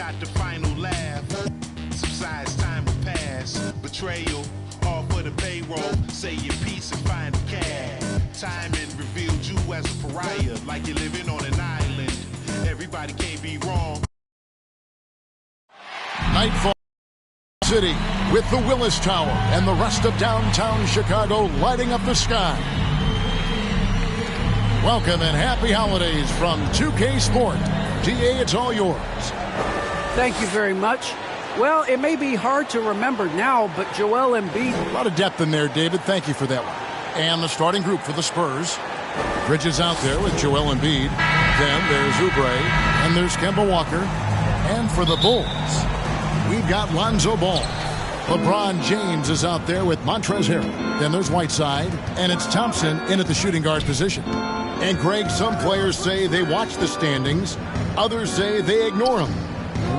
got the final laugh. Subsides, time will pass. Betrayal, all for the payroll. Say your piece and find the cash. Timing revealed you as a pariah, like you're living on an island. Everybody can't be wrong. Nightfall City with the Willis Tower and the rest of downtown Chicago lighting up the sky. Welcome and happy holidays from 2K Sport. DA, it's all yours. Thank you very much. Well, it may be hard to remember now, but Joel Embiid... A lot of depth in there, David. Thank you for that one. And the starting group for the Spurs. Bridges out there with Joel Embiid. Then there's Oubre. And there's Kemba Walker. And for the Bulls, we've got Lonzo Ball. LeBron James is out there with Montrezl Harrell. Then there's Whiteside. And it's Thompson in at the shooting guard position. And, Greg, some players say they watch the standings. Others say they ignore them.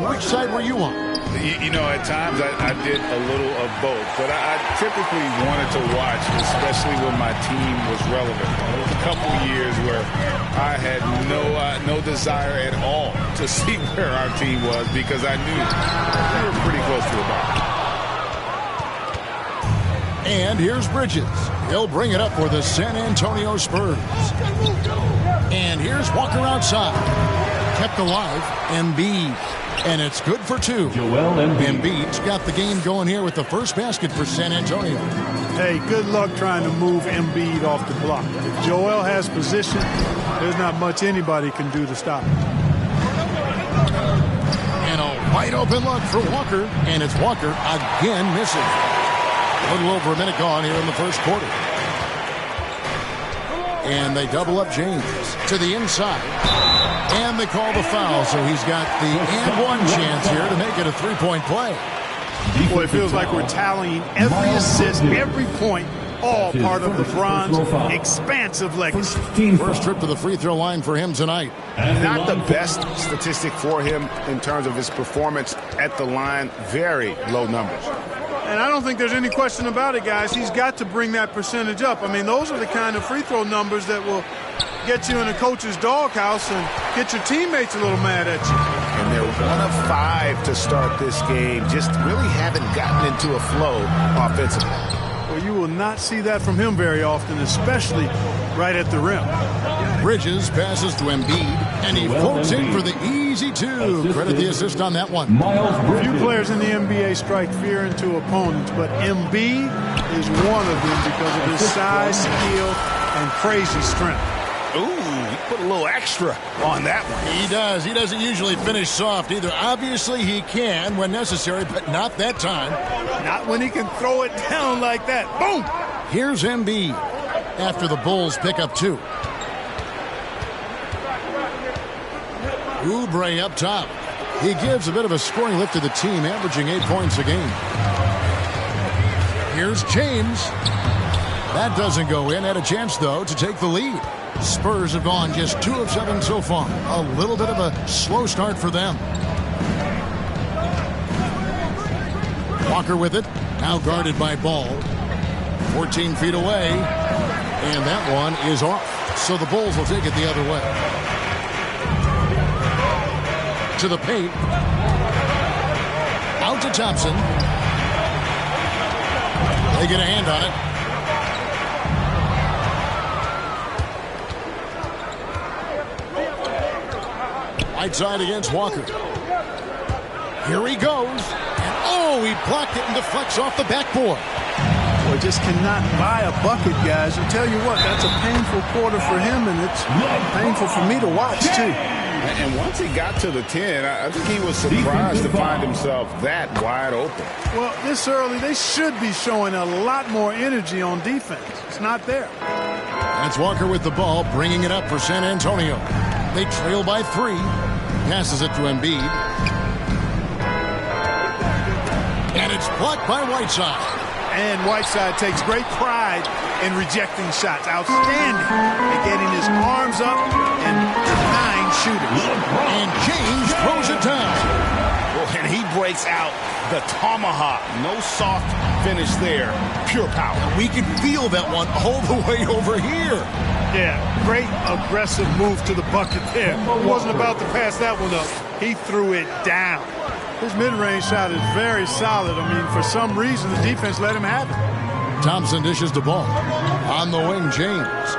Which side were you on? You know, at times I did a little of both, but I typically wanted to watch, especially when my team was relevant. There was a couple of years where I had no desire at all to see where our team was because I knew we were pretty close to the bottom. And here's Bridges. He'll bring it up for the San Antonio Spurs. And here's Walker outside. Kept alive, Embiid. And it's good for two. Joel Embiid. Embiid's got the game going here with the first basket for San Antonio. Hey, good luck trying to move Embiid off the block. If Joel has position, there's not much anybody can do to stop him. And a wide open look for Walker. And it's Walker again missing. A little over a minute gone here in the first quarter. And they double up James to the inside. And they call the foul, so he's got the and one chance here to make it a three-point play. Boy, it feels like we're tallying every assist, every point, all part of LeBron's expansive legacy. First trip to the free throw line for him tonight. Not the best statistic for him in terms of his performance at the line. Very low numbers. And I don't think there's any question about it, guys. He's got to bring that percentage up. I mean, those are the kind of free throw numbers that will get you in a coach's doghouse and get your teammates a little mad at you. And they're 1 of 5 to start this game. Just really haven't gotten into a flow offensively. Well, you will not see that from him very often, especially right at the rim. Bridges passes to Embiid, and he floats in for the easy two. Credit the assist on that one. Few players in the NBA strike fear into opponents, but Embiid is one of them because of his size, skill, and crazy strength. Ooh, he put a little extra on that one. He does. He doesn't usually finish soft either. Obviously, he can when necessary, but not that time. Not when he can throw it down like that. Boom! Here's Embiid after the Bulls pick up 2. Oubre up top. He gives a bit of a scoring lift to the team, averaging 8 points a game. Here's James. That doesn't go in. Had a chance, though, to take the lead. Spurs have gone just 2 of 7 so far. A little bit of a slow start for them. Walker with it. Now guarded by Ball. 14 feet away. And that one is off. So the Bulls will take it the other way. To the paint. Out to Thompson. They get a hand on it. Whiteside against Walker. Here he goes. And oh, he blocked it and deflects off the backboard. Boy, just cannot buy a bucket, guys. I tell you what, that's a painful quarter for him, and it's painful for me to watch, too. And once he got to the 10, I think he was surprised to find himself that wide open. Well, this early, they should be showing a lot more energy on defense. It's not there. That's Walker with the ball, bringing it up for San Antonio. They trail by 3. Passes it to Embiid. And it's blocked by Whiteside. And Whiteside takes great pride in rejecting shots. Outstanding at getting his arms up and denying shooters. And James throws it down. Well, and he breaks out the tomahawk. No soft finish there. Pure power. We can feel that one all the way over here. Yeah, great aggressive move to the bucket there. He wasn't about to pass that one up. He threw it down. His mid-range shot is very solid. I mean, for some reason, the defense let him have it. Thompson dishes the ball. On the wing, James.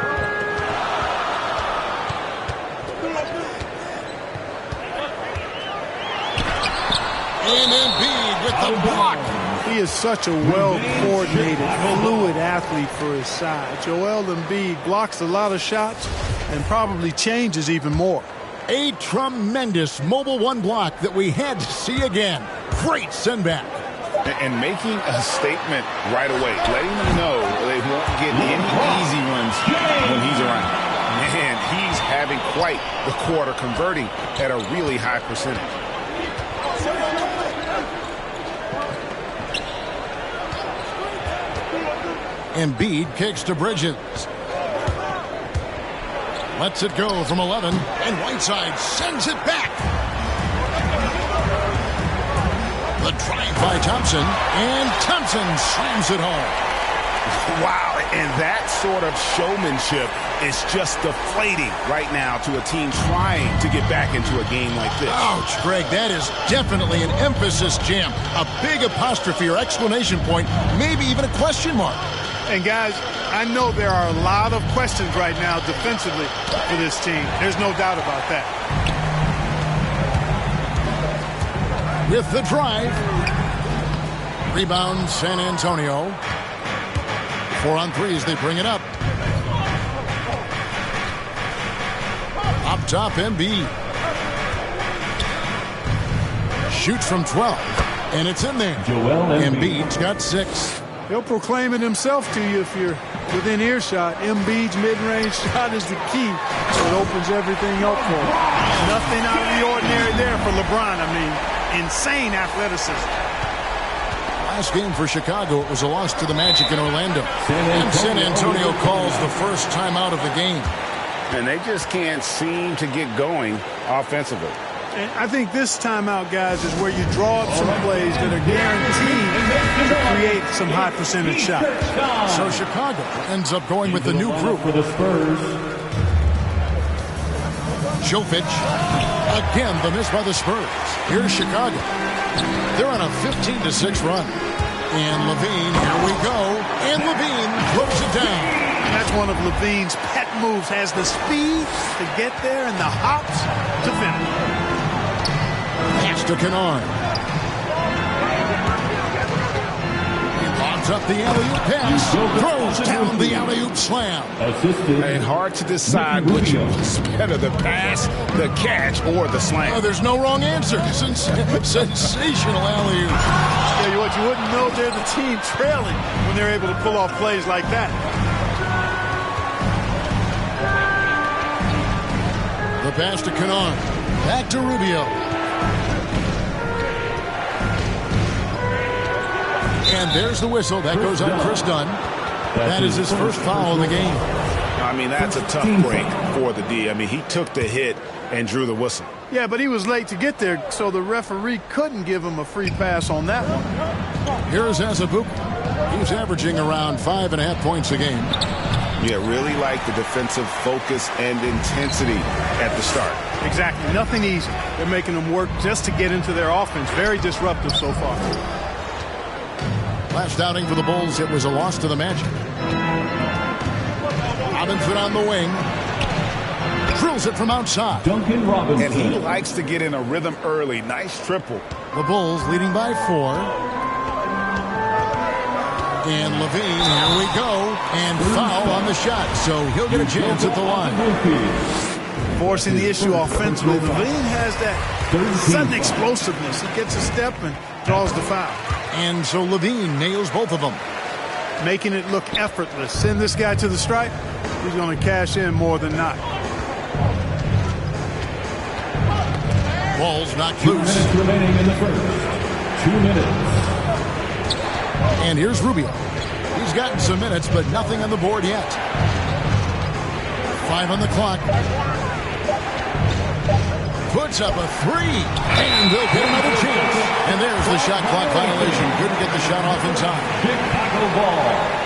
And Embiid with the block. He is such a well-coordinated, fluid athlete for his size. Joel Embiid blocks a lot of shots and probably changes even more. A tremendous mobile one block that we had to see again. Great send back. And making a statement right away, letting them know they won't get any easy ones when he's around. Man, he's having quite the quarter, converting at a really high percentage. Embiid kicks to Bridges. Lets it go from 11, and Whiteside sends it back. The drive by Thompson, and Thompson slams it home. Wow, and that sort of showmanship is just deflating right now to a team trying to get back into a game like this. Ouch, Greg, that is definitely an emphasis jam. A big apostrophe or exclamation point, maybe even a question mark. And guys, I know there are a lot of questions right now defensively for this team. There's no doubt about that. With the drive. Rebound, San Antonio. 4 on 3 as they bring it up. Up top, Embiid. Shoots from 12. And it's in there. Embiid's got 6. He'll proclaim it himself to you if you're within earshot. Embiid's mid-range shot is the key. So it opens everything up for him. Nothing out of the ordinary there for LeBron. I mean, insane athleticism. Last game for Chicago, it was a loss to the Magic in Orlando. And San Antonio calls the first time out of the game. And they just can't seem to get going offensively. And I think this timeout, guys, is where you draw up some plays that are guaranteed to create some high percentage shots. So Chicago ends up going with the new group. For the Spurs. Jovic. Again, the miss by the Spurs. Here's Chicago. They're on a 15-6 run. And Levine, here we go. And Levine throws it down. That's one of Levine's pet moves. Has the speed to get there and the hops to finish. Pass to Kennard. He lobs up the alley-oop pass. Throws down the alley-oop slam. And hard to decide which was better, the pass, the catch, or the slam. Oh, there's no wrong answer. Sensational alley-oop. Tell you what, you wouldn't know they're the team trailing when they're able to pull off plays like that. The pass to Kennard. Back to Rubio. And there's the whistle. That goes on Chris Dunn. That is his first foul in the game. I mean, that's a tough break for the D. I mean, he took the hit and drew the whistle. Yeah, but he was late to get there, so the referee couldn't give him a free pass on that one. Here's Azubuike. He's averaging around 5.5 points a game. Yeah, really like the defensive focus and intensity at the start. Exactly. Nothing easy. They're making them work just to get into their offense. Very disruptive so far. Last outing for the Bulls, it was a loss to the Magic. Robinson on the wing. Drills it from outside. Duncan Robinson. And he likes to get in a rhythm early. Nice triple. The Bulls leading by 4. And Levine, here we go. And foul on the shot, so he'll get a chance at the line. Forcing the issue offensively. Levine has that sudden explosiveness. He gets a step and draws the foul. And so Levine nails both of them. Making it look effortless. Send this guy to the stripe. He's going to cash in more than not. Ball's knocked 2 loose. minutes remaining in the first. 2 minutes. And here's Rubio. He's gotten some minutes, but nothing on the board yet. 5 on the clock. Puts up a 3. And they'll get another chance. And there's the shot clock violation. Couldn't get the shot off in time. Chicago ball.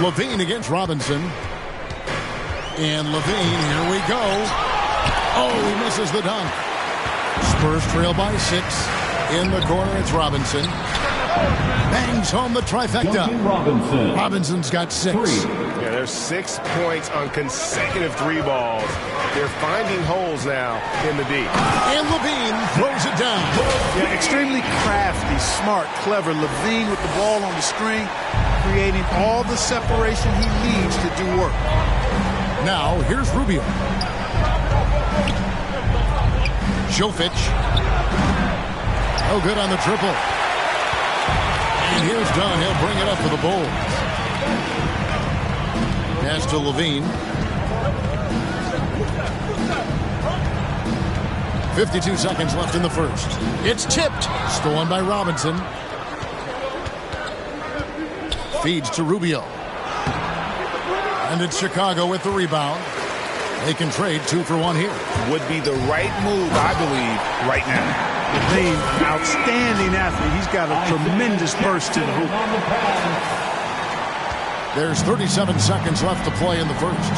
Levine against Robinson. And Levine, here we go. Oh, he misses the dunk. Spurs trail by 6. In the corner, it's Robinson. Bangs home the trifecta. Robinson's got 6. Yeah, there's 6 points on consecutive 3 balls. They're finding holes now in the D. And Levine throws it down. Yeah, extremely crafty, smart, clever. Levine with the ball on the string, creating all the separation he needs to do work. Now, here's Rubio. Jovic. Oh, good on the triple. And here's Dunn. He'll bring it up for the Bulls. Pass to Levine. 52 seconds left in the first. It's tipped. Stolen by Robinson. Feeds to Rubio. And it's Chicago with the rebound. They can trade 2 for 1 here. Would be the right move, I believe, right now. Levine, an outstanding athlete. He's got a tremendous burst to the hoop. There's 37 seconds left to play in the first.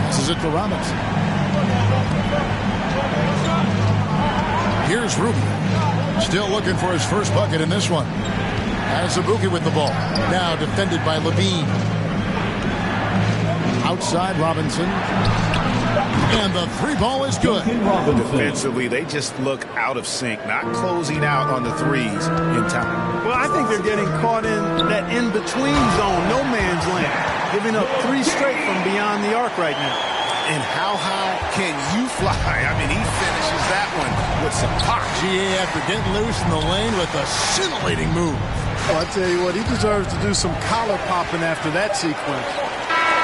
Passes it to Robinson. Here's Rubio. Still looking for his first bucket in this one. Has Ibuki with the ball. Now defended by Levine. Outside Robinson. And the 3 ball is good. Defensively, they just look out of sync, not closing out on the threes in time. Well, I think they're getting caught in that in-between zone, no man's land, giving up 3 straight from beyond the arc right now. And how high can you fly? I mean, he finishes that one with some pop. GA after getting loose in the lane with a scintillating move. Well, I tell you what, he deserves to do some collar popping after that sequence.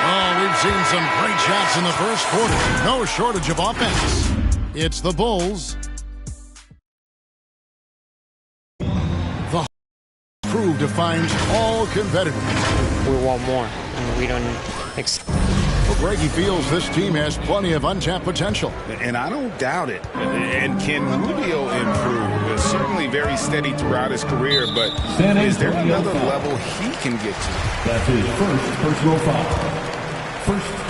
Oh, we've seen some great shots in the first quarter. No shortage of offense. It's the Bulls. The crew defines all competitors. We want more, and we don't Well, Greggy feels this team has plenty of untapped potential. And I don't doubt it. And can Rubio improve? Certainly very steady throughout his career, but is there another level he can get to? That's his first personal foul.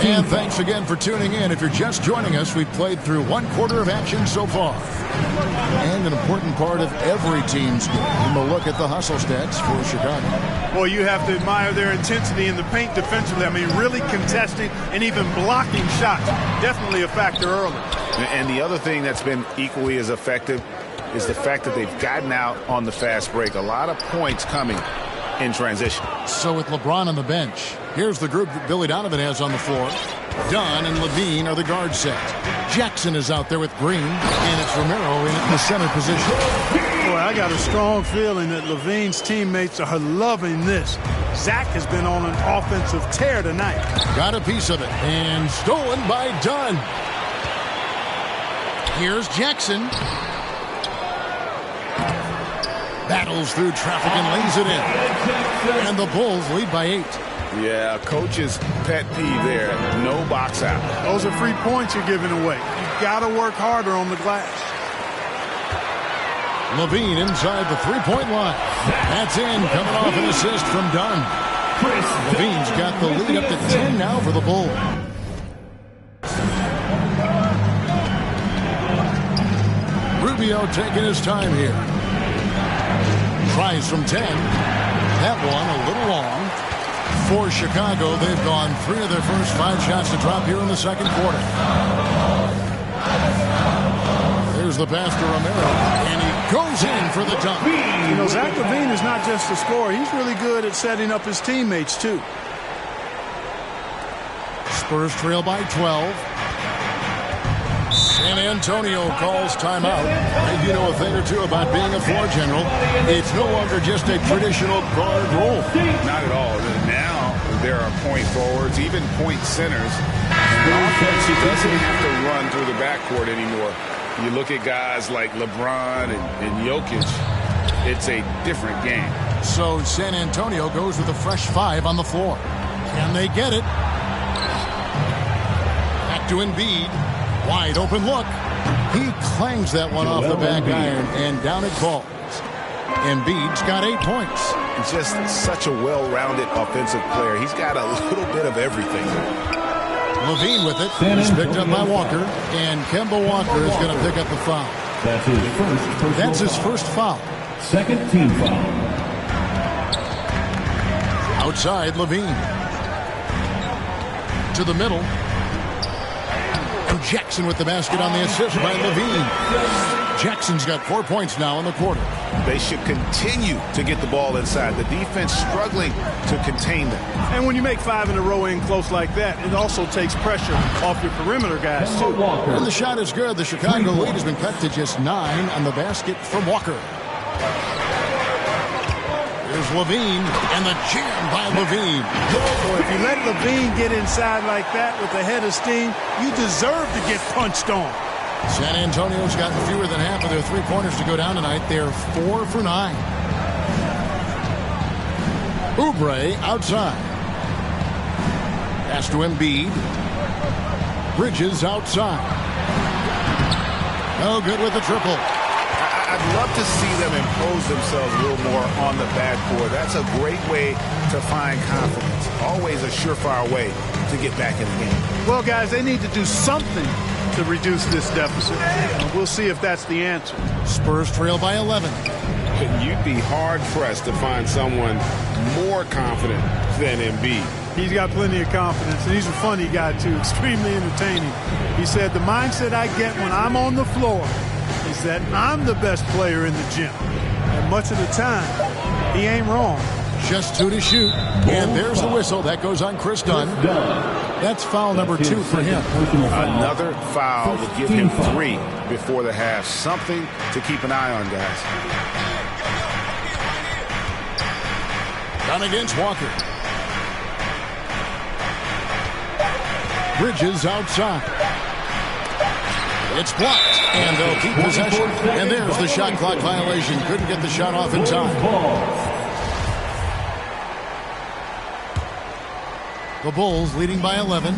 And thanks again for tuning in. If you're just joining us, we've played through 1 quarter of action so far. And an important part of every team's game, a look at the hustle stats for Chicago. Well, you have to admire their intensity in the paint defensively. I mean, really contesting and even blocking shots. Definitely a factor early. And the other thing that's been equally as effective is the fact that they've gotten out on the fast break. A lot of points coming in transition. So with LeBron on the bench, here's the group that Billy Donovan has on the floor. Dunn and Levine are the guard set. Jackson is out there with Green, and it's Romero in the center position. Boy, I got a strong feeling that Levine's teammates are loving this. Zach has been on an offensive tear tonight. Got a piece of it, and stolen by Dunn. Here's Jackson. Battles through traffic and lays it in. And the Bulls lead by 8. Yeah, coach's pet peeve there. No box out. Those are free points you're giving away. You've got to work harder on the glass. Levine inside the three-point line. That's in, coming off an assist from Dunn. Levine's got the lead up to 10 now for the Bulls. Rubio taking his time here. Tries from 10. That one a little long. For Chicago, they've gone 3 of their first 5 shots to drop here in the second quarter. There's the pass to Romero, and he goes in for the dunk. You know, Zach Levine is not just a scorer. He's really good at setting up his teammates, too. Spurs trail by 12. San Antonio calls timeout. And you know a thing or two about being a floor general. It's no longer just a traditional guard role. Not at all. Now there are point forwards, even point centers. And offense doesn't have to run through the backcourt anymore. You look at guys like LeBron and Jokic, it's a different game. So San Antonio goes with a fresh 5 on the floor. Can they get it? Back to Embiid. Wide open look. He clangs that one off the back iron, and down it falls. Embiid's got 8 points. Just such a well-rounded offensive player. He's got a little bit of everything. Levine with it. He's picked up by Walker. And Kemba Walker is going to pick up the foul. That's his first foul. Second team foul. Outside, Levine. To the middle. And Jackson with the basket on the assist by Levine. Jackson's got 4 points now in the quarter. They should continue to get the ball inside. The defense struggling to contain them. And when you make 5 in a row in close like that, it also takes pressure off your perimeter guys, too. And the shot is good. The Chicago lead has been cut to just 9 on the basket from Walker. Here's Levine, and the jam by Levine. Boy, if you let Levine get inside like that with a head of steam, you deserve to get punched on. San Antonio's gotten fewer than half of their three-pointers to go down tonight. They're 4 for 9. Oubre outside. Pass to Embiid. Bridges outside. No good with the triple. I'd love to see them impose themselves a little more on the backboard. That's a great way to find confidence. Always a surefire way to get back in the game. Well, guys, they need to do something to reduce this deficit. We'll see if that's the answer. Spurs trail by 11. You'd be hard-pressed to find someone more confident than Embiid. He's got plenty of confidence, and he's a funny guy, too. Extremely entertaining. He said, the mindset I get when I'm on the floor is that I'm the best player in the gym. And much of the time, he ain't wrong. Just 2 to shoot. And there's a whistle. That goes on Chris Dunn. That's foul number 2 for him. Another foul would give him 3 before the half. Something to keep an eye on, guys. Down against Walker. Bridges outside. It's blocked, and they'll keep possession. And there's the shot clock violation. Couldn't get the shot off in time. The Bulls leading by 11.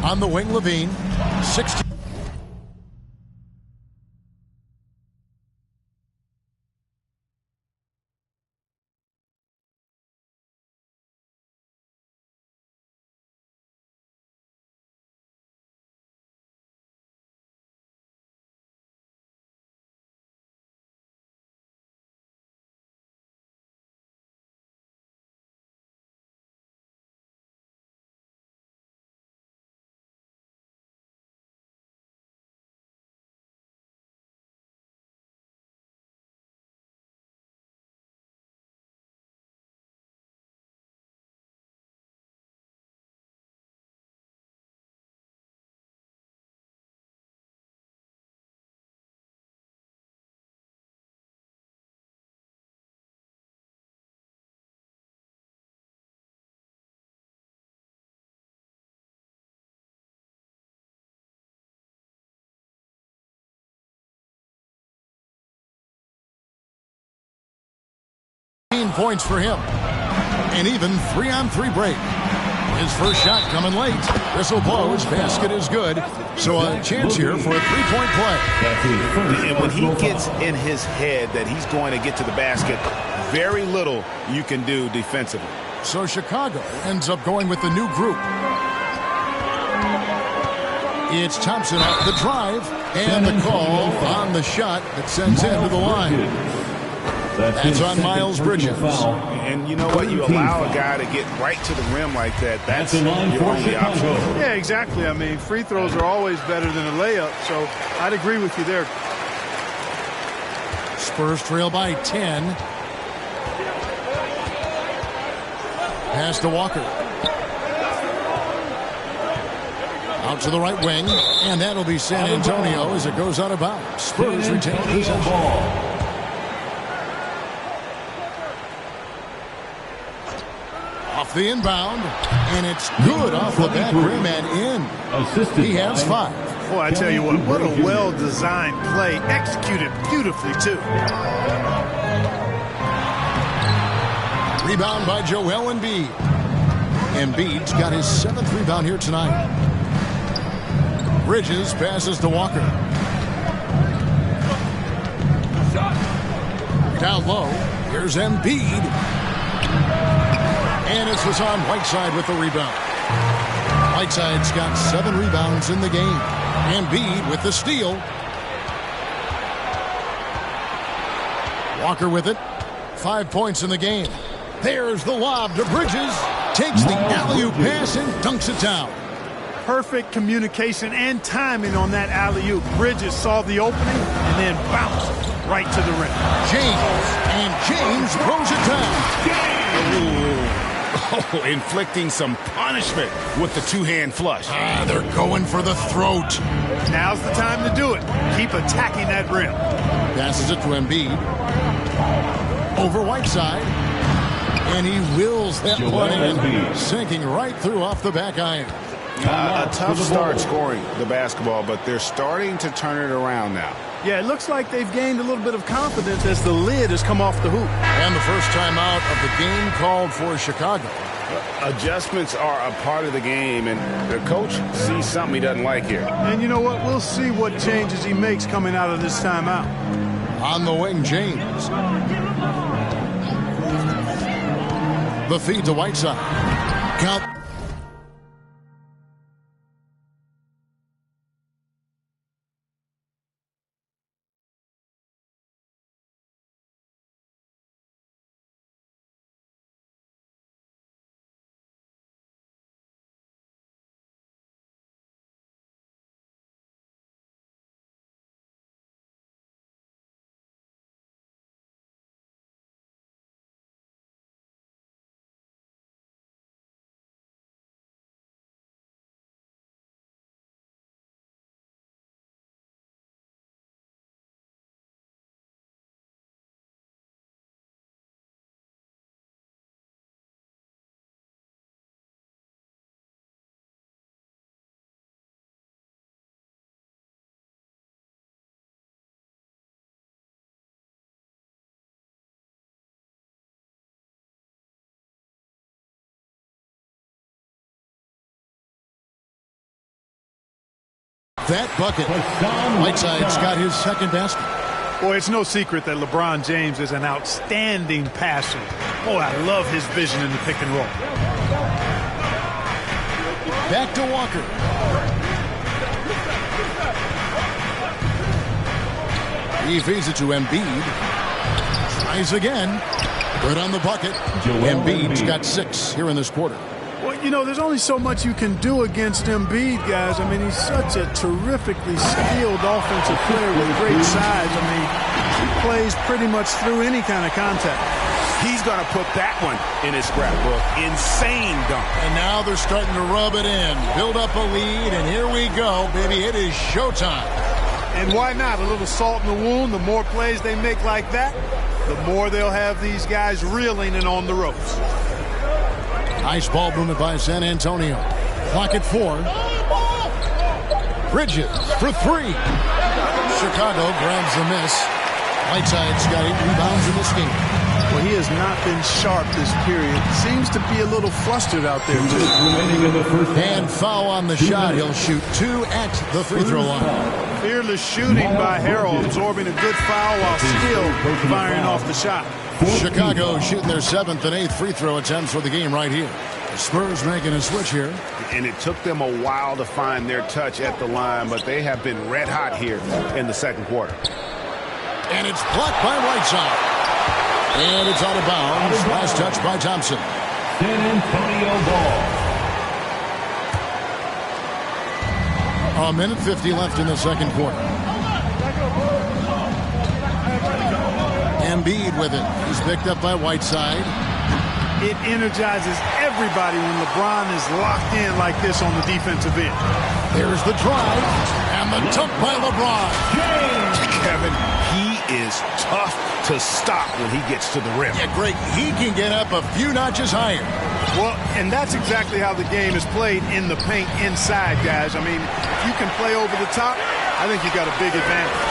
On the wing, Levine. 16. Points for him. And even 3-on-3 break. His first shot coming late. Whistle blows. Basket is good. So a chance here for a 3-point play. And when he gets in his head that he's going to get to the basket, very little you can do defensively. So Chicago ends up going with the new group. It's Thompson off the drive. And the call on the shot that sends him to the line. That's on Miles Bridges. And you know what? You allow a guy to get right to the rim like that. That's your only option. Yeah, exactly. I mean, free throws are always better than a layup, so I'd agree with you there. Spurs trail by 10. Pass to Walker. Out to the right wing, and that'll be San Antonio as it goes out of bounds. Spurs retain possession. Off the inbound, and it's good off the back rim and in. He has 5. Boy, I tell you what a well-designed play, executed beautifully, too. Rebound by Joel Embiid. Embiid's got his 7th rebound here tonight. Bridges passes to Walker. Down low, here's Embiid. And it's Hassan Whiteside with the rebound. Whiteside's got 7 rebounds in the game. Embiid with the steal. Walker with it. 5 points in the game. There's the lob to Bridges. Takes the alley-oop pass and dunks it down. Perfect communication and timing on that alley-oop. Bridges saw the opening and then bounced right to the rim. James throws it down. Oh, inflicting some punishment with the two-hand flush. They're going for the throat. Now's the time to do it. Keep attacking that rim. Passes it to Embiid. Over Whiteside. And he wills that one in, sinking right through off the back iron. A tough start scoring the basketball, but they're starting to turn it around now. Yeah, it looks like they've gained a little bit of confidence as the lid has come off the hoop. And the first time out of the game called for Chicago. Adjustments are a part of the game, and the coach sees something he doesn't like here. And you know what? We'll see what changes he makes coming out of this timeout. On the wing, James. The feed to Whiteside. Count. That bucket. Whiteside's got his second basket. Boy, it's no secret that LeBron James is an outstanding passer. Boy, I love his vision in the pick and roll. Back to Walker. He feeds it to Embiid. Tries again. Good on the bucket. Embiid's got 6 here in this quarter. Well, you know, there's only so much you can do against Embiid, guys. I mean, he's such a terrifically skilled offensive player with great size. I mean, he plays pretty much through any kind of contact. He's going to put that one in his scrapbook. Insane dunk. And now they're starting to rub it in. Build up a lead, and here we go, baby. It is showtime. And why not? A little salt in the wound. The more plays they make like that, the more they'll have these guys reeling and on the ropes. Nice ball movement by San Antonio. Clock at 4. Bridges for 3. Chicago grabs the miss. Whiteside's got 8 rebounds in this game. Well, he has not been sharp this period. Seems to be a little flustered out there, too. And foul on the shot. He'll shoot 2 at the free throw line. Fearless shooting by Harrell, absorbing a good foul while still firing off the shot. Chicago shooting their 7th and 8th free throw attempts for the game right here. The Spurs making a switch here. And it took them a while to find their touch at the line, but they have been red hot here in the second quarter. And it's blocked by Whiteside. And it's out of bounds. Last touch by Thompson. San Antonio ball. 1:50 left in the second quarter. Embiid with it. He's picked up by Whiteside. It energizes everybody when LeBron is locked in like this on the defensive end. There's the drive and the dunk by LeBron. Kevin, he is tough to stop when he gets to the rim. Yeah, great. He can get up a few notches higher. Well, and that's exactly how the game is played in the paint inside, guys. I mean, if you can play over the top, I think you got a big advantage.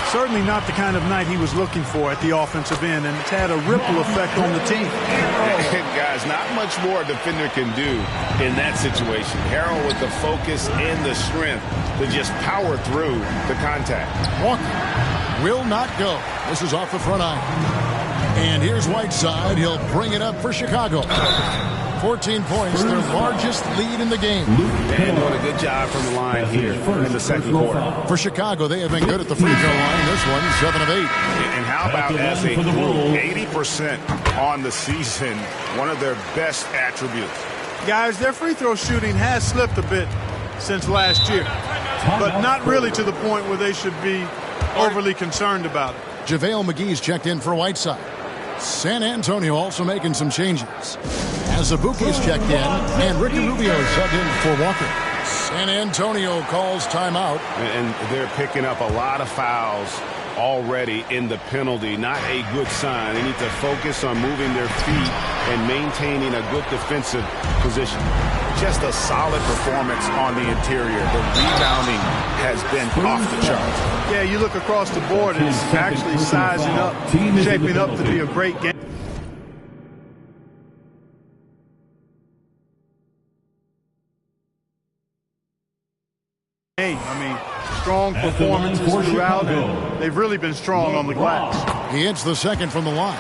Certainly not the kind of night he was looking for at the offensive end, and it's had a ripple effect on the team. And guys, not much more a defender can do in that situation. Harrell with the focus and the strength to just power through the contact. Walker will not go. This is off the front iron. And here's Whiteside. He'll bring it up for Chicago. 14 points, their largest lead in the game. And doing a good job from the line here in the second quarter. For Chicago, they have been good at the free throw line. This one, 7 of 8. And how about as a group, 80% on the season, one of their best attributes. Guys, their free throw shooting has slipped a bit since last year, but not really to the point where they should be overly concerned about it. JaVale McGee's checked in for Whiteside. San Antonio also making some changes. Azubuike's checked in, and Ricky Rubio subbed in for Walker. San Antonio calls timeout. And they're picking up a lot of fouls already in the penalty. Not a good sign. They need to focus on moving their feet and maintaining a good defensive position. Just a solid performance on the interior. The rebounding has been off the charts. Yeah, you look across the board, and it's actually sizing up, shaping up to be a great game. I mean, strong performances throughout, and they've really been strong on the glass. He hits the second from the line.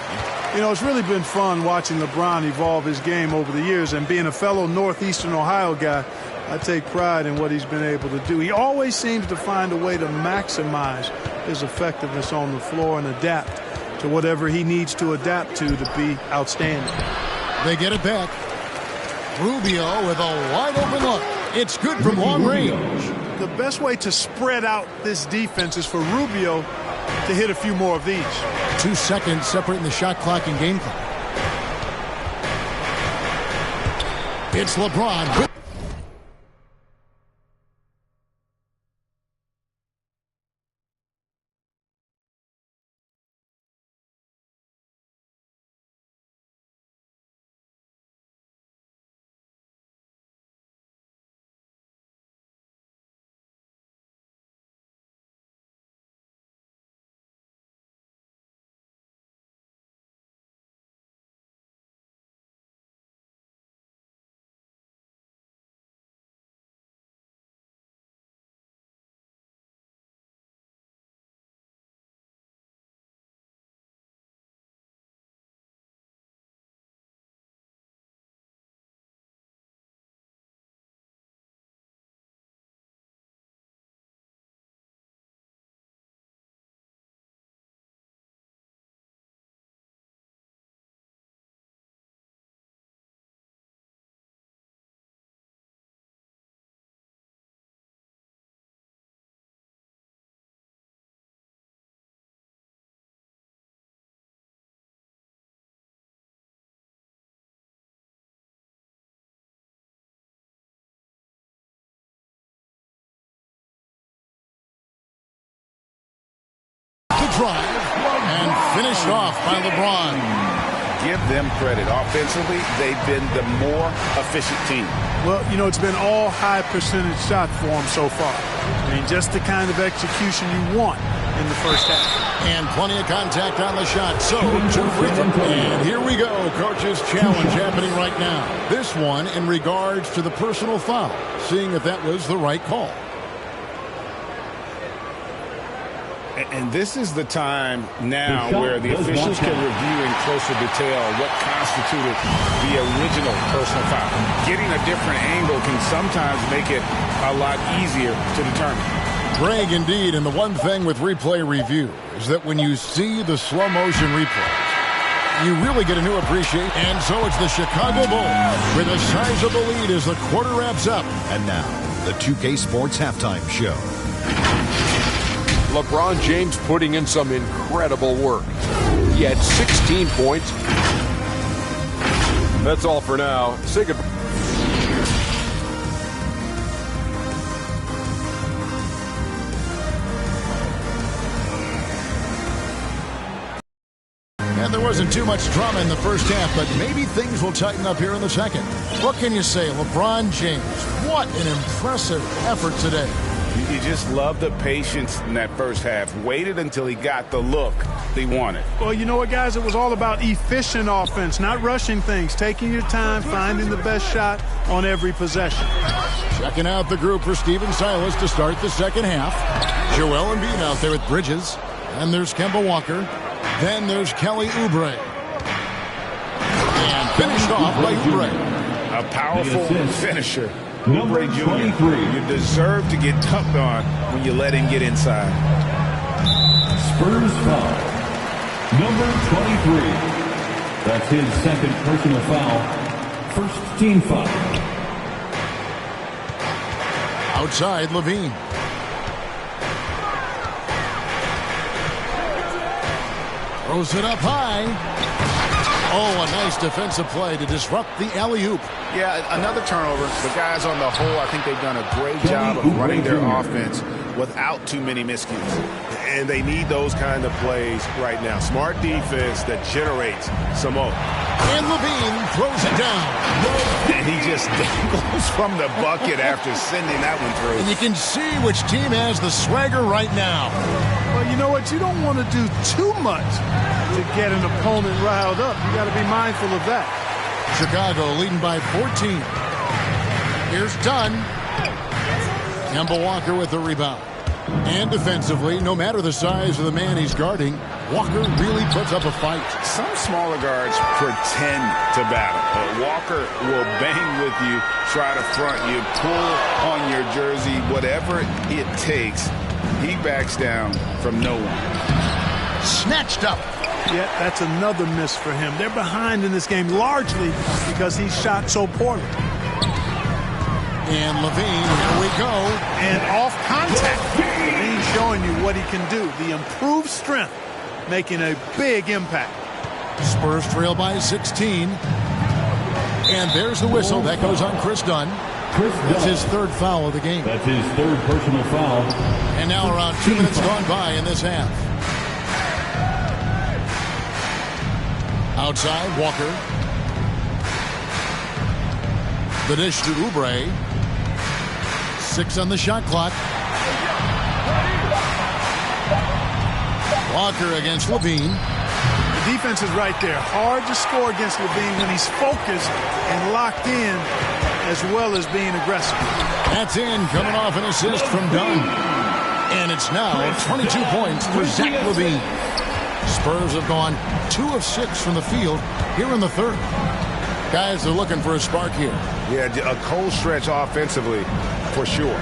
You know, it's really been fun watching LeBron evolve his game over the years, and being a fellow Northeastern Ohio guy, I take pride in what he's been able to do. He always seems to find a way to maximize his effectiveness on the floor and adapt to whatever he needs to adapt to be outstanding. They get it back. Rubio with a wide open look. It's good from long range. The best way to spread out this defense is for Rubio to hit a few more of these. 2 seconds separating the shot clock and game clock. It's LeBron. Drive and finished off by LeBron. Give them credit. Offensively, they've been the more efficient team. Well, you know, it's been all high percentage shots for them so far. I mean, just the kind of execution you want in the first half. And plenty of contact on the shot. So, 2 free throws. And here we go. Coach's challenge happening right now. This one in regards to the personal foul. Seeing if that was the right call. And this is the time now where the officials can review in closer detail what constituted the original personal foul. Getting a different angle can sometimes make it a lot easier to determine. Greg, indeed, and the one thing with replay review is that when you see the slow motion replays, you really get a new appreciation. And so it's the Chicago Bulls with a sizable lead as the quarter wraps up. And now, the 2K Sports Halftime Show. LeBron James putting in some incredible work. He had 16 points. That's all for now. Say goodbye. And there wasn't too much drama in the first half, but maybe things will tighten up here in the second. What can you say? LeBron James, what an impressive effort today. You just love the patience in that first half. Waited until he got the look he wanted. Well, you know what, guys? It was all about efficient offense, not rushing things, taking your time, finding the best shot on every possession. Checking out the group for Stephen Silas to start the second half. Joel Embiid out there with Bridges. And there's Kemba Walker. Then there's Kelly Oubre. And finished off by Oubre. A powerful finisher. Number Oubre Jr. 23. You deserve to get dunked on when you let him get inside. Spurs foul. Number 23. That's his second personal foul. First team foul. Outside, Levine. Throws it up high. Oh, a nice defensive play to disrupt the alley-oop. Yeah, another turnover. The guys on the whole, I think they've done a great job of running their offense without too many miscues. And they need those kind of plays right now. Smart defense that generates some more. And Levine throws it down. And he just dangles from the bucket after sending that one through. And you can see which team has the swagger right now. Well, you know what? You don't want to do too much to get an opponent riled up. You got to be mindful of that. Chicago leading by 14. Here's Dunn. Kemba Walker with the rebound. And defensively, no matter the size of the man he's guarding, Walker really puts up a fight. Some smaller guards pretend to battle, but Walker will bang with you, try to front you, pull on your jersey, whatever it takes. He backs down from no one. Snatched up. Yeah, that's another miss for him. They're behind in this game largely because he shot so poorly. And Levine, here we go. And off contact. Levine showing you what he can do. The improved strength making a big impact. Spurs trail by 16. And there's the whistle. That goes on Chris Dunn. That's his third foul of the game. That's his third personal foul. And now around 2 minutes gone by in this half. Outside, Walker. The dish to Oubre. 6 on the shot clock. Walker against Levine. The defense is right there. Hard to score against Levine when he's focused and locked in as well as being aggressive. That's in, coming off an assist from Dunn. And it's now 22 points for Zach Levine. Spurs have gone 2 of 6 from the field here in the third. Guys are looking for a spark here. Yeah, a cold stretch offensively for sure.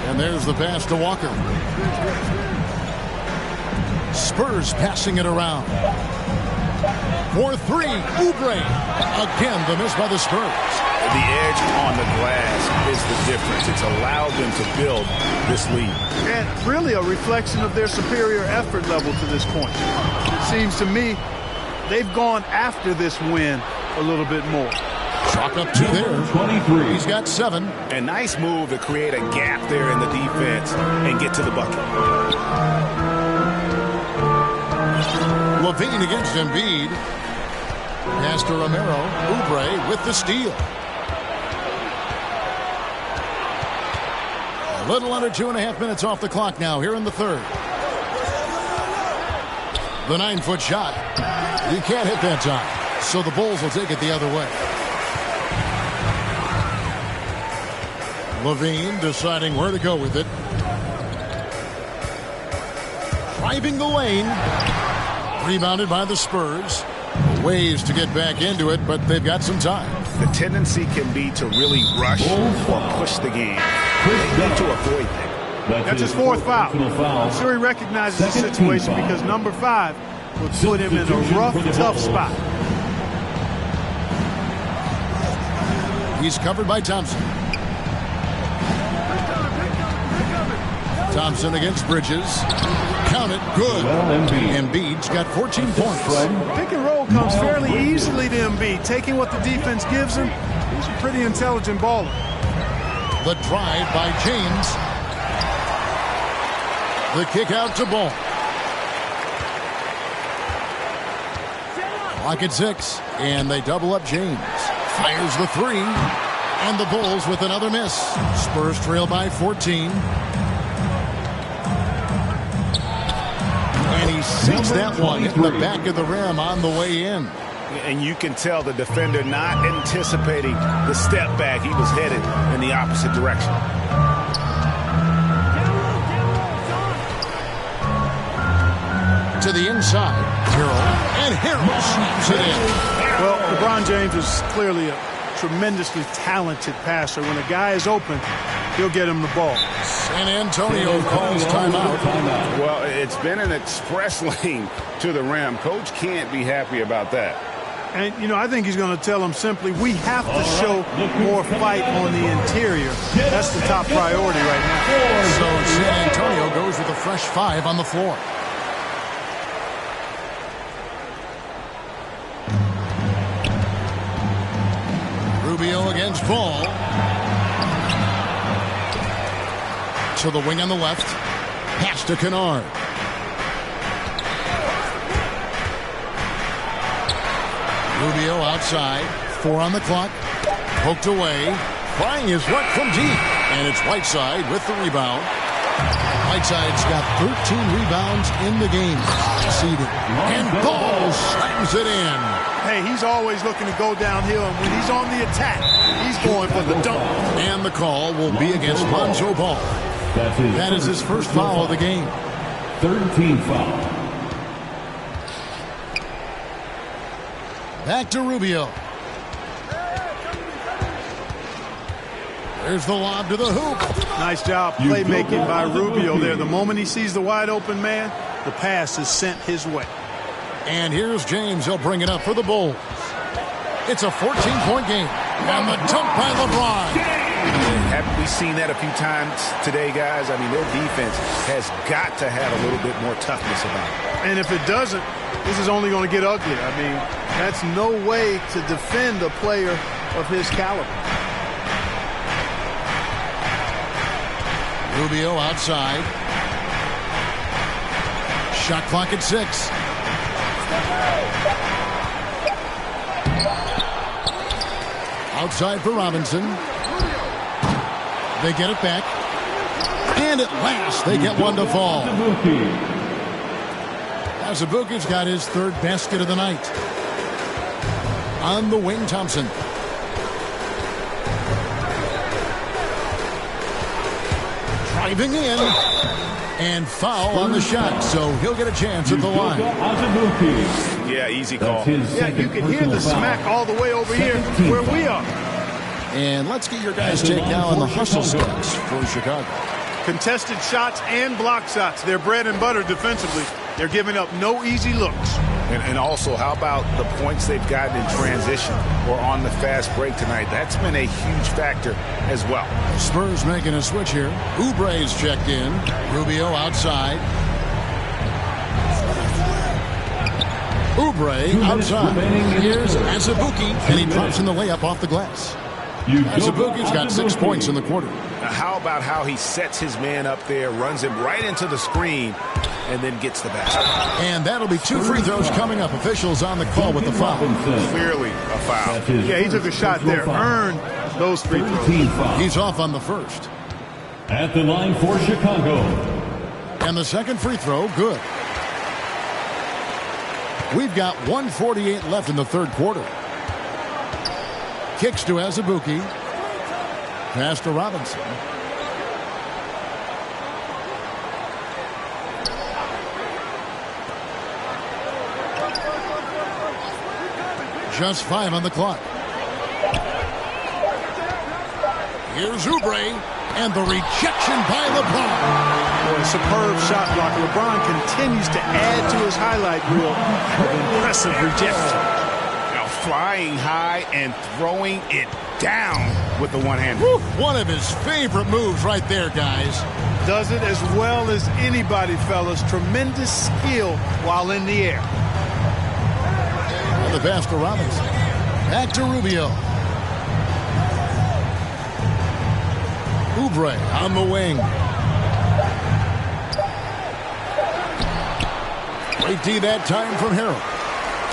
And there's the pass to Walker. Spurs passing it around. For 3, Oubre. Again, the miss by the Spurs. The edge on the glass is the difference. It's allowed them to build this lead. And really a reflection of their superior effort level to this point. It seems to me they've gone after this win a little bit more. Chalk up 2 there. 23. He's got 7. A nice move to create a gap there in the defense and get to the bucket. Levine against Embiid. Pass to Romero. Oubre with the steal. A little under 2.5 minutes off the clock now here in the third. The 9-foot shot. You can't hit that time. So the Bulls will take it the other way. Levine deciding where to go with it. Driving the lane. Rebounded by the Spurs. Ways to get back into it, but they've got some time. The tendency can be to really rush or push the game. They need to avoid that. That's his 4th foul. I'm sure he recognizes the situation because number 5 would put him in a rough, tough spot. He's covered by Thompson. Thompson against Bridges. Count it. Good. Embiid's got 14 points. Pick and roll comes fairly easily to Embiid. Taking what the defense gives him, he's a pretty intelligent baller. The drive by James. The kick out to Ball. Clock at 6, and they double up James. Fires the 3, and the Bulls with another miss. Spurs trail by 14. And he sinks that one, hitting the back of the rim on the way in. And you can tell the defender not anticipating the step back. He was headed in the opposite direction. To the inside. Harrell. And Harrell snaps it in. Well, LeBron James is clearly a tremendously talented passer. When a guy is open, he'll get him the ball. San Antonio calls timeout. Well, it's been an express lane to the rim. Coach can't be happy about that. And, you know, I think he's going to tell them simply, we have to show more fight on the interior. That's the top priority right now. So San Antonio goes with a fresh 5 on the floor. Rubio against Ball. To the wing on the left. Pass to Kennard. Rubio outside. 4 on the clock. Poked away. Flying his right from deep. And it's Whiteside with the rebound. Whiteside's got 13 rebounds in the game. Seeded. And Ball slams it in. Hey, he's always looking to go downhill, and when he's on the attack, he's going for the dunk. And the call will be against Lonzo Ball. That is his first foul of the game. 13 foul. Back to Rubio. There's the lob to the hoop. Nice job playmaking by Rubio there. The moment he sees the wide open man, the pass is sent his way. And here's James. He'll bring it up for the Bulls. It's a 14-point game. And the dunk by LeBron. Haven't we seen that a few times today, guys? I mean, their defense has got to have a little bit more toughness about it. And if it doesn't, this is only going to get ugly. I mean, that's no way to defend a player of his caliber. Rubio outside. Shot clock at 6. Outside for Robinson. They get it back. And at last, they get one to fall. Azubuike's got his 3rd basket of the night. On the wing, Thompson. Driving in. And foul on the shot, so he'll get a chance at the line. Yeah, easy call. Yeah, you can hear the smack all the way over here where we are. And let's get your guys' take now on the hustle stats for Chicago. Contested shots and block shots. They're bread and butter defensively. They're giving up no easy looks. And also, how about the points they've gotten in transition or on the fast break tonight? That's been a huge factor as well. Spurs making a switch here. Oubre's checked in. Rubio outside. Oubre outside. Here's Azubuike, and he drops in the layup off the glass. Azubuike's got 6 points in the quarter. Now, how about how he sets his man up there, runs him right into the screen, and then gets the basket. And that'll be 2 free throws coming up. Officials on the call with the foul. Clearly a foul. Yeah, he took a shot there. Earned those free throws. He's off on the first. At the line for Chicago. And the second free throw, good. We've got 1:48 left in the 3rd quarter. Kicks to Azubuike. Pass to Robinson. Just 5 on the clock. Here's Oubre, and the rejection by LeBron. Boy, superb shot block. LeBron continues to add to his highlight reel of impressive rejection. Now flying high and throwing it down with the one hand. One of his favorite moves right there, guys. Does it as well as anybody, fellas. Tremendous skill while in the air. The pass to Robinson. Back to Rubio. Oubre on the wing. Great D that time from Harrell.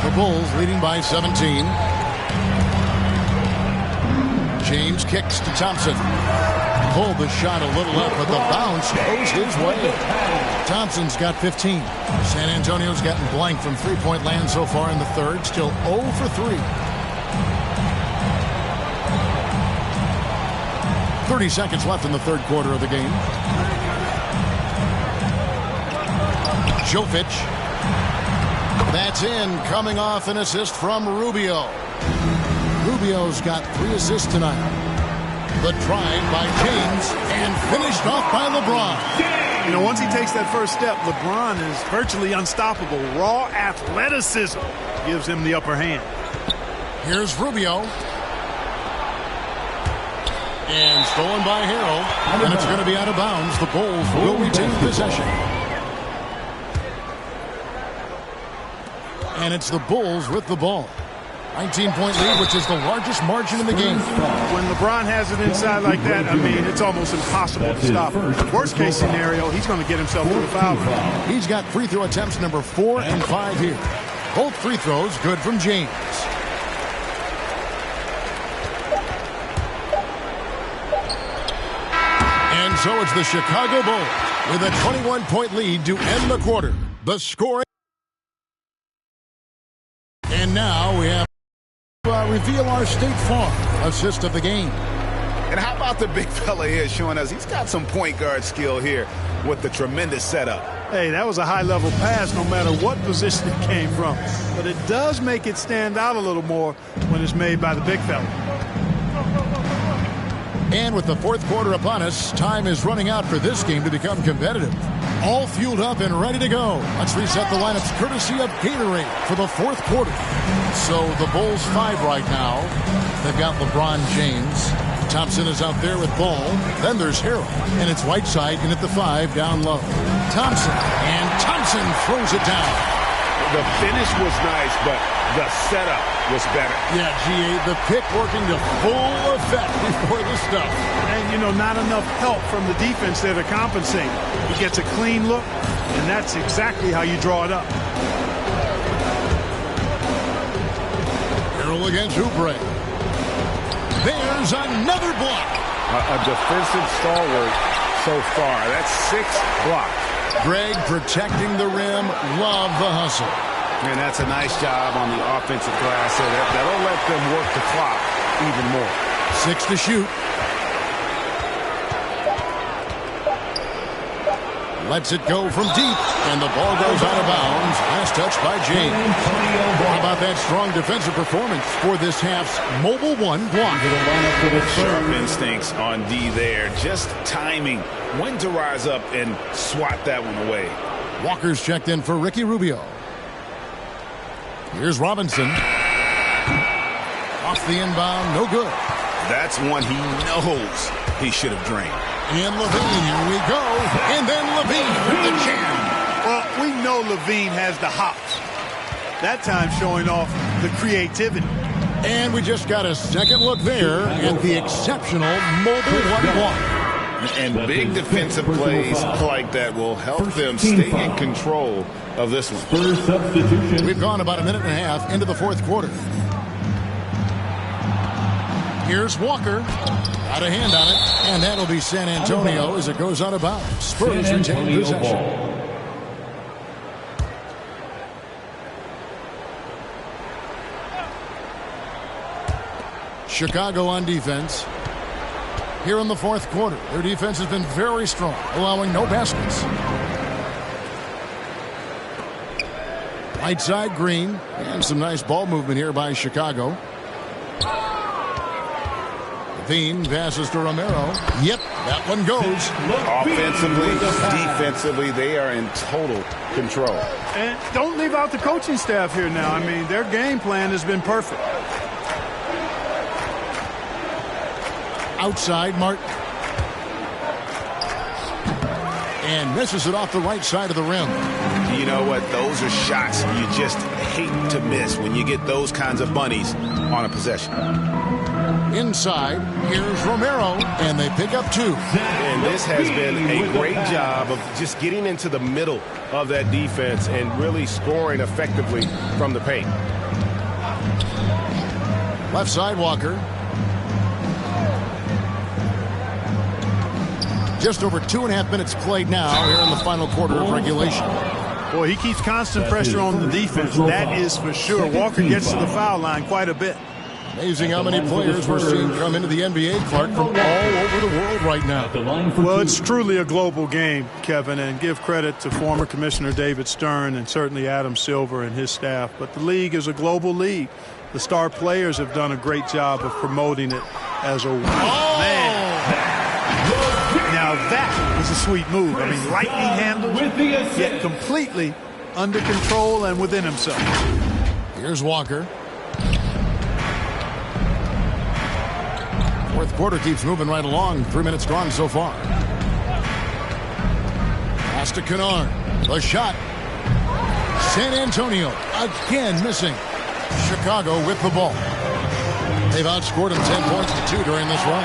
The Bulls leading by 17. James kicks to Thompson. Pulled the shot a little up, but the bounce goes his way. Thompson's got 15. San Antonio's gotten blank from three-point land so far in the 3rd. Still 0 for 3. 30 seconds left in the 3rd quarter of the game. Jovic That's in, coming off an assist from Rubio. Rubio's got 3 assists tonight. The drive by James and finished off by LeBron. You know, once he takes that first step, LeBron is virtually unstoppable. Raw athleticism gives him the upper hand. Here's Rubio. And stolen by Harrell. And it's going to be out of bounds. The Bulls will retain possession. And it's the Bulls with the ball. 19-point lead, which is the largest margin in the game. When LeBron has it inside like that, I mean, it's almost impossible to stop him. Worst case scenario, he's going to get himself to the foul line. He's got free throw attempts number 4 and 5 here. Both free throws good from James. And so it's the Chicago Bulls with a 21-point lead to end the quarter. The scoring. And now we have reveal our State Farm assist of the game. And how about the big fella here showing us he's got some point guard skill here with the tremendous setup. Hey, that was a high-level pass no matter what position it came from. But it does make it stand out a little more when it's made by the big fella. And with the fourth quarter upon us, time is running out for this game to become competitive. All fueled up and ready to go. Let's reset the lineups courtesy of Gatorade for the fourth quarter. So the Bulls 5 right now. They've got LeBron James. Thompson is out there with ball. Then there's Harrell. And it's Whiteside in at the 5 down low. Thompson. And Thompson throws it down. The finish was nice, but the setup was better. Yeah, G.A., the pick working to full effect before the stuff. And, you know, not enough help from the defense there to compensate. He gets a clean look, and that's exactly how you draw it up. Harrell against Oubre. There's another block. A defensive stalwart so far. That's 6 blocks. Greg protecting the rim. Love the hustle. And that's a nice job on the offensive glass. So that'll let them work the clock even more. 6 to shoot. Lets it go from deep. And the ball goes out of bounds. Last touch by James. How about that strong defensive performance for this half's mobile 1 block? Sharp instincts on D there. Just timing when to rise up and swat that one away. Walker's checked in for Ricky Rubio. Here's Robinson. Off the inbound, no good. That's one he knows he should have drained. And Levine, here we go. And then Levine with the jam. Well, we know Levine has the hops. That time showing off the creativity. And we just got a second look there at the exceptional mobile 1 block. And big defensive plays like that will help them stay in control of this one. We've gone about a minute and a half into the fourth quarter. Here's Walker. Got a hand on it. And that'll be San Antonio as it goes out of bounds. Spurs retain possession. Chicago on defense. Here in the fourth quarter, their defense has been very strong, allowing no baskets. Right side, Green, and some nice ball movement here by Chicago. Levine passes to Romero. Yep, that one goes. Offensively, defensively, they are in total control. And don't leave out the coaching staff here now. I mean, their game plan has been perfect. Outside, Martin. And misses it off the right side of the rim. You know what? Those are shots you just hate to miss when you get those kinds of bunnies on a possession. Inside, here's Romero, and they pick up 2. And this has been a great job of just getting into the middle of that defense and really scoring effectively from the paint. Left side, Walker. Just over 2.5 minutes played now here in the final quarter of regulation. Boy, he keeps constant pressure on the defense. That is for sure. Walker gets to the foul line quite a bit. Amazing how many players we're seeing come into the NBA, Clark, from all over the world right now. Well, it's truly a global game, Kevin, and give credit to former Commissioner David Stern and certainly Adam Silver and his staff. But the league is a global league. The star players have done a great job of promoting it as a man. Now that was a sweet move. I mean, lightning handled, yet completely under control and within himself. Here's Walker. Fourth quarter keeps moving right along. 3 minutes gone so far. Pass to Kennard. The shot. San Antonio again missing. Chicago with the ball. They've outscored them 10 points to 2 during this run.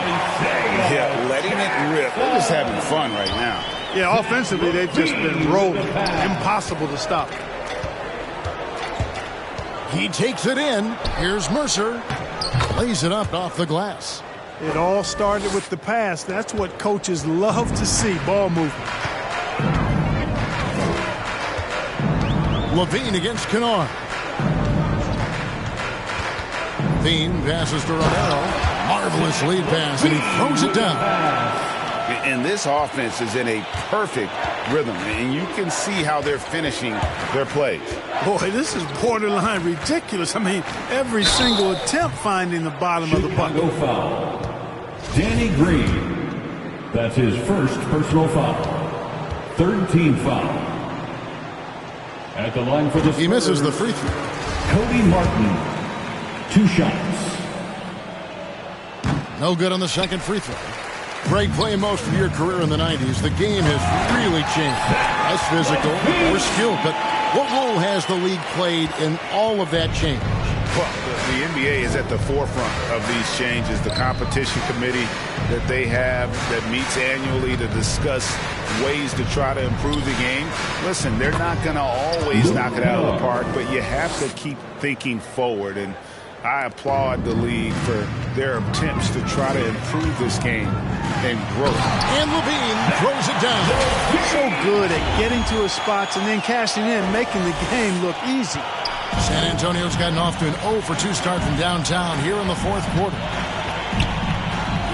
Yeah, letting it rip. They're just having fun right now. Yeah, offensively, they've just been rolling. Impossible to stop. He takes it in. Here's Mercer. Lays it up off the glass. It all started with the pass. That's what coaches love to see, ball movement. Levine against Kennard. Levine passes to Romero. Marvelous lead pass, and he throws it down. And this offense is in a perfect rhythm, and you can see how they're finishing their plays. Boy, this is borderline ridiculous. I mean, every single attempt finding the bottom of the bucket. Foul. Danny Green. That's his first personal foul. Third team foul. At the line for the Spurs, he misses the free throw. Cody Martin. 2 shots. No good on the second free throw. Greg, playing most of your career in the 90s, the game has really changed. Less physical, more skill, but what role has the league played in all of that change? Well, the NBA is at the forefront of these changes. The competition committee that they have that meets annually to discuss ways to try to improve the game. Listen, they're not going to always knock it out of the park, but you have to keep thinking forward. And I applaud the league for their attempts to try to improve this game and grow it. And Levine throws it down. So good at getting to his spots and then cashing in, making the game look easy. San Antonio's gotten off to an 0-for-2 start from downtown here in the fourth quarter.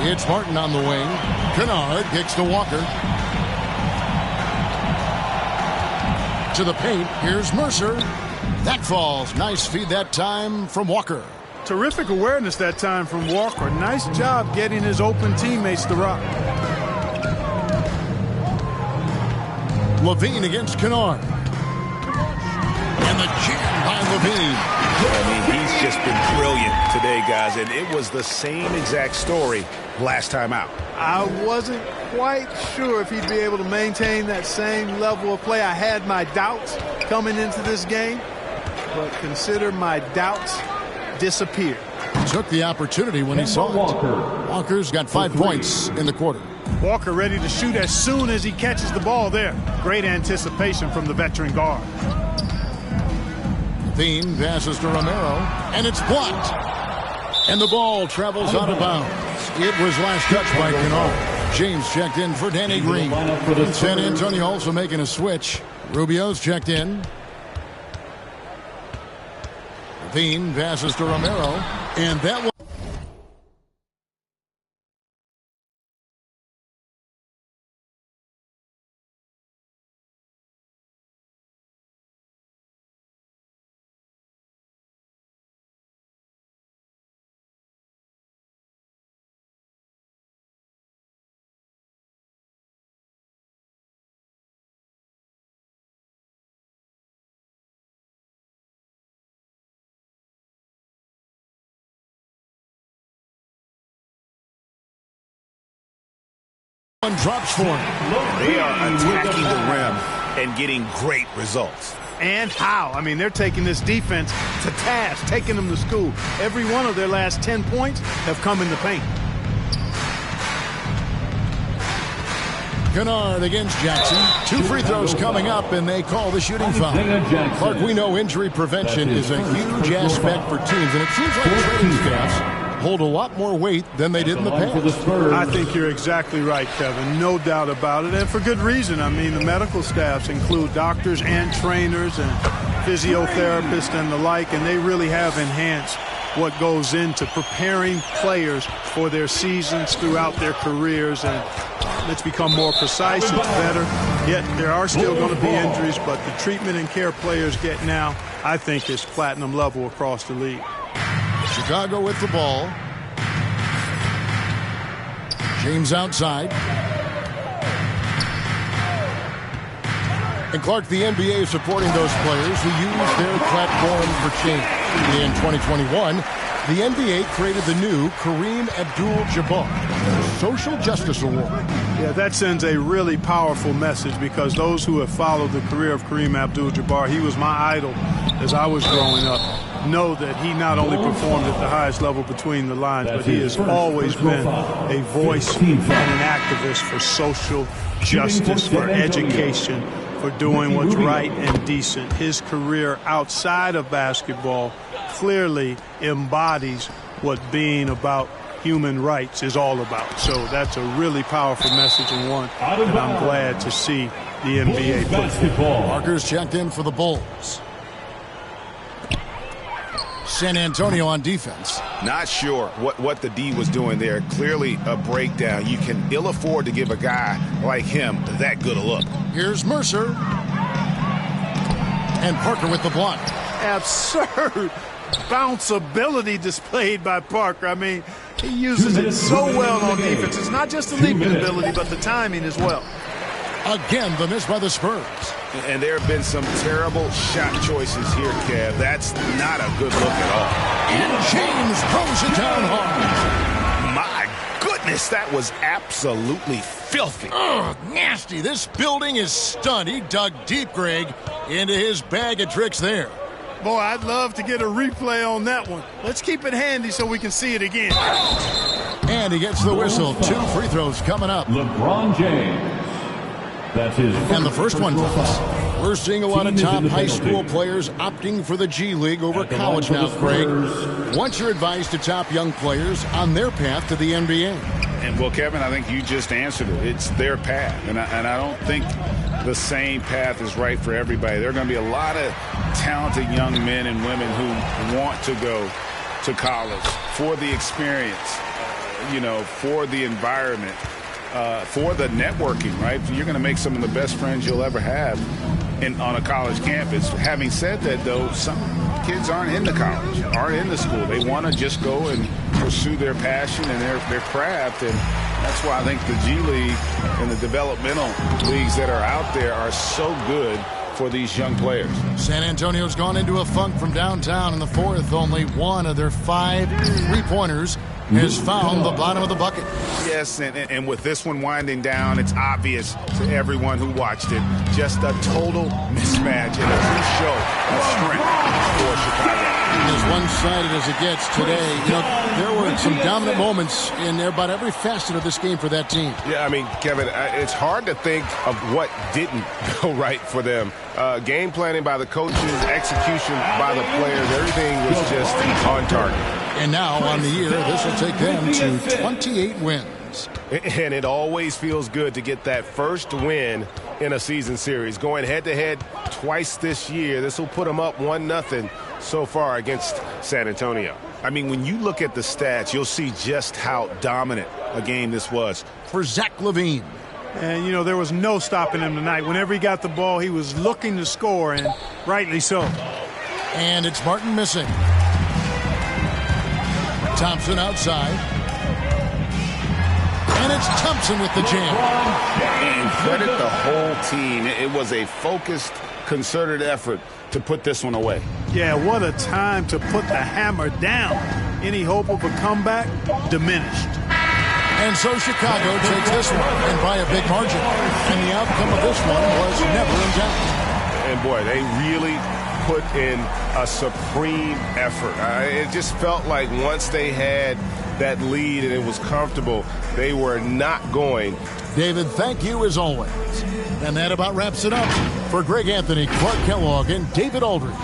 It's Martin on the wing. Kennard kicks to Walker. To the paint. Here's Mercer. That falls. Nice feed that time from Walker. Terrific awareness that time from Walker. Nice job getting his open teammates to rock. Levine against Kennard. And the jam by Levine. I mean, he's just been brilliant today, guys, and it was the same exact story last time out. I wasn't quite sure if he'd be able to maintain that same level of play. I had my doubts coming into this game, but consider my doubts disappeared. Took the opportunity when he saw it. Walker's got 5 points in the quarter. Walker ready to shoot as soon as he catches the ball there. Great anticipation from the veteran guard. Levine passes to Romero, and it's blocked. And the ball travels out of bounds. It was last touched by Kennard. James checked in for Danny Green. San Antonio also making a switch. Rubio's checked in. Levine passes to Romero, and that one. One drops for him. They are attacking the rim and getting great results. And how? I mean, they're taking this defense to task, taking them to school. Every one of their last 10 points have come in the paint. Kennard against Jackson. 2 free throws coming up, and they call the shooting foul. Clark, we know injury prevention is a huge aspect for teams, and it seems like training staffs hold a lot more weight than they did in the past. I think you're exactly right, Kevin. No doubt about it, and for good reason. I mean, the medical staffs include doctors and trainers and physiotherapists and the like, and they really have enhanced what goes into preparing players for their seasons throughout their careers. And it's become more precise. It's better. Yet there are still going to be injuries, but the treatment and care players get now, I think, is platinum level across the league. Chicago with the ball. James outside. And Clark, the NBA is supporting those players who use their platform for change. In 2021, the NBA created the new Kareem Abdul-Jabbar Social Justice Award. Yeah, that sends a really powerful message because those who have followed the career of Kareem Abdul-Jabbar, he was my idol as I was growing up, know that he not only performed at the highest level between the lines, but he has always been a voice and an activist for social justice, for education, for doing what's right and decent. His career outside of basketball clearly embodies what being about human rights is all about. So that's a really powerful message and one that I'm glad to see the NBA put. Parker's checked in for the Bulls. San Antonio on defense. Not sure what the D was doing there. Clearly a breakdown. You can ill afford to give a guy like him that good a look. Here's Mercer. And Parker with the block. Absurd bounceability displayed by Parker. I mean, he uses it so well on defense. It's not just the leaping ability, but the timing as well. Again, the miss by the Spurs. And there have been some terrible shot choices here, Kev. That's not a good look at all. And James throws it down hard. My goodness, that was absolutely filthy. Ugh, nasty. This building is stunned. He dug deep, Greg, into his bag of tricks there. Boy, I'd love to get a replay on that one. Let's keep it handy so we can see it again. And he gets the whistle. 2 free throws coming up. LeBron James. That's his and the first one falls. We're seeing a lot of top high school players opting for the G League over college now, Craig. What's your advice to top young players on their path to the NBA? And, well, Kevin, I think you just answered it. It's their path. And I don't think the same path is right for everybody. There are going to be a lot of talented young men and women who want to go to college for the experience, for the environment. For the networking, right? You're going to make some of the best friends you'll ever have on a college campus. Having said that, though, some kids aren't into college, aren't into school. They want to just go and pursue their passion and their craft, and that's why I think the G League and the developmental leagues that are out there are so good for these young players. San Antonio's gone into a funk from downtown in the fourth. Only one of their 5 three-pointers has found the bottom of the bucket. Yes, and with this one winding down, it's obvious to everyone who watched it. Just a total mismatch and a true show of strength for Chicago. As one-sided as it gets today, there were some dominant moments in about every facet of this game for that team. Yeah, I mean, Kevin, it's hard to think of what didn't go right for them. Game planning by the coaches, execution by the players, everything was just on target. And now, on the year, this will take them to 28 wins. And it always feels good to get that first win in a season series. Going head-to-head twice this year, this will put them up 1-0 so far against San Antonio. I mean, when you look at the stats, you'll see just how dominant a game this was. For Zach LaVine. And, there was no stopping him tonight. Whenever he got the ball, he was looking to score, and rightly so. And it's Martin missing. Thompson outside. And it's Thompson with the jam. And credit the whole team. It was a focused, concerted effort to put this one away. Yeah, what a time to put the hammer down. Any hope of a comeback diminished. And so Chicago takes this one, and by a big margin. And the outcome of this one was never in doubt. And boy, they really put in a supreme effort. It just felt like once they had that lead and it was comfortable, they were not going. David, thank you as always. And that about wraps it up. For Greg Anthony, Clark Kellogg, and David Aldridge,